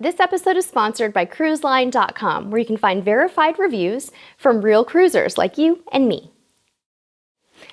This episode is sponsored by cruiseline.com, where you can find verified reviews from real cruisers like you and me.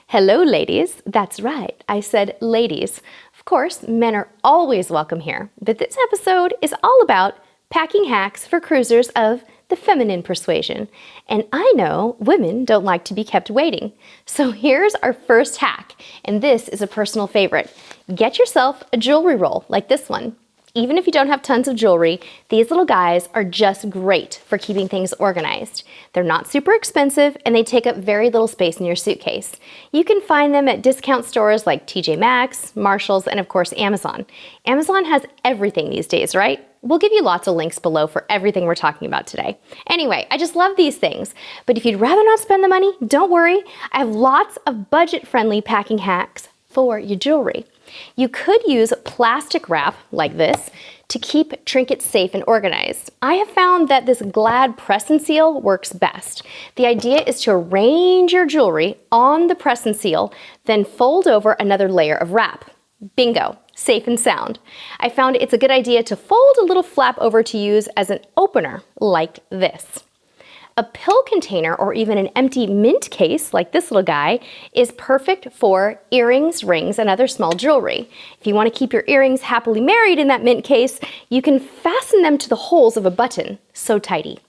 Hello, ladies. That's right, I said ladies. Of course, men are always welcome here, but this episode is all about packing hacks for cruisers of the feminine persuasion. And I know women don't like to be kept waiting. So here's our first hack, and this is a personal favorite. Get yourself a jewelry roll like this one. Even if you don't have tons of jewelry, these little guys are just great for keeping things organized. They're not super expensive and they take up very little space in your suitcase. You can find them at discount stores like TJ Maxx, Marshalls, and of course Amazon. Amazon has everything these days, right? We'll give you lots of links below for everything we're talking about today. Anyway, I just love these things. But if you'd rather not spend the money, don't worry. I have lots of budget-friendly packing hacks for your jewelry. You could use plastic wrap like this to keep trinkets safe and organized. I have found that this Glad press and seal works best. The idea is to arrange your jewelry on the press and seal, then fold over another layer of wrap. Bingo, safe and sound. I found it's a good idea to fold a little flap over to use as an opener like this. A pill container or even an empty mint case like this little guy is perfect for earrings, rings, and other small jewelry. If you want to keep your earrings happily married in that mint case, you can fasten them to the holes of a button. So tidy.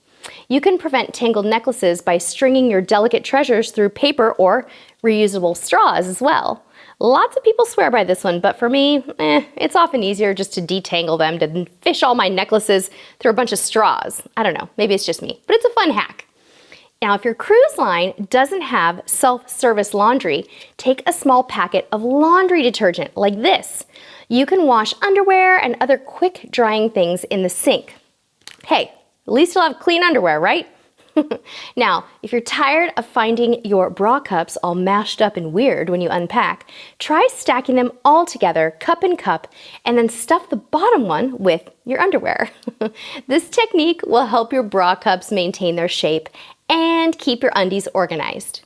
You can prevent tangled necklaces by stringing your delicate treasures through paper or reusable straws as well. Lots of people swear by this one, but for me, it's often easier just to detangle them than fish all my necklaces through a bunch of straws. I don't know, maybe it's just me, but it's a fun hack. Now, if your cruise line doesn't have self-service laundry, take a small packet of laundry detergent like this. You can wash underwear and other quick drying things in the sink. Hey, at least you'll have clean underwear, right? Now, if you're tired of finding your bra cups all mashed up and weird when you unpack, try stacking them all together, cup and cup, and then stuff the bottom one with your underwear. This technique will help your bra cups maintain their shape and keep your undies organized.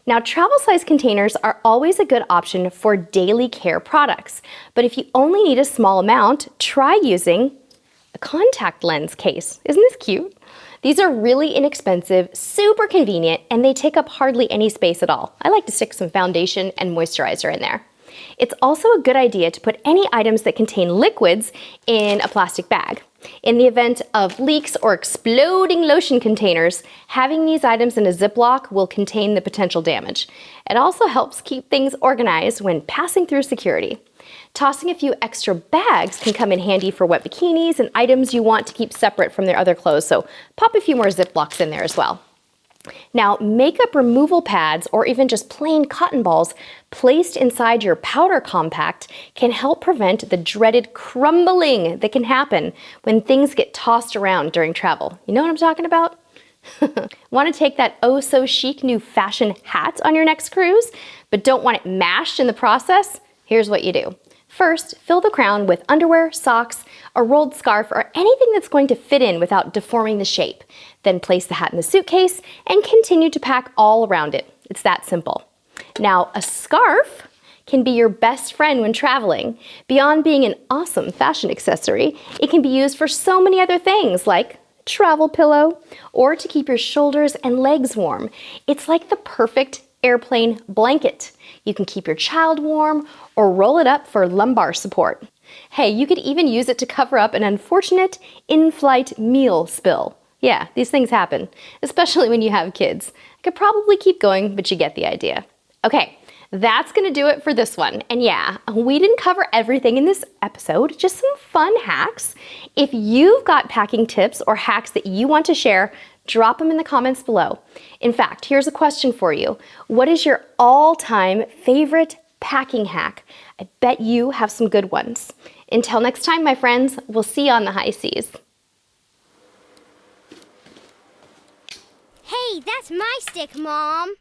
Now, travel size containers are always a good option for daily care products, but if you only need a small amount, try using a contact lens case. Isn't this cute? These are really inexpensive, super convenient, and they take up hardly any space at all. I like to stick some foundation and moisturizer in there. It's also a good idea to put any items that contain liquids in a plastic bag. In the event of leaks or exploding lotion containers, having these items in a Ziploc will contain the potential damage. It also helps keep things organized when passing through security. Tossing a few extra bags can come in handy for wet bikinis and items you want to keep separate from their other clothes, so pop a few more Ziplocs in there as well. Now, makeup removal pads or even just plain cotton balls placed inside your powder compact can help prevent the dreaded crumbling that can happen when things get tossed around during travel. You know what I'm talking about? Want to take that oh so chic new fashion hat on your next cruise, but don't want it mashed in the process? Here's what you do. First, fill the crown with underwear, socks, a rolled scarf, or anything that's going to fit in without deforming the shape. Then place the hat in the suitcase and continue to pack all around it. It's that simple. Now, a scarf can be your best friend when traveling. Beyond being an awesome fashion accessory, it can be used for so many other things like a travel pillow or to keep your shoulders and legs warm. It's like the perfect airplane blanket. You can keep your child warm or roll it up for lumbar support. Hey, you could even use it to cover up an unfortunate in-flight meal spill. Yeah, these things happen, especially when you have kids. I could probably keep going, but you get the idea. Okay, that's gonna do it for this one. And yeah, we didn't cover everything in this episode, just some fun hacks. If you've got packing tips or hacks that you want to share, drop them in the comments below. In fact, here's a question for you. What is your all-time favorite packing hack? I bet you have some good ones. Until next time, my friends, we'll see you on the high seas. Hey, that's my stick, Mom.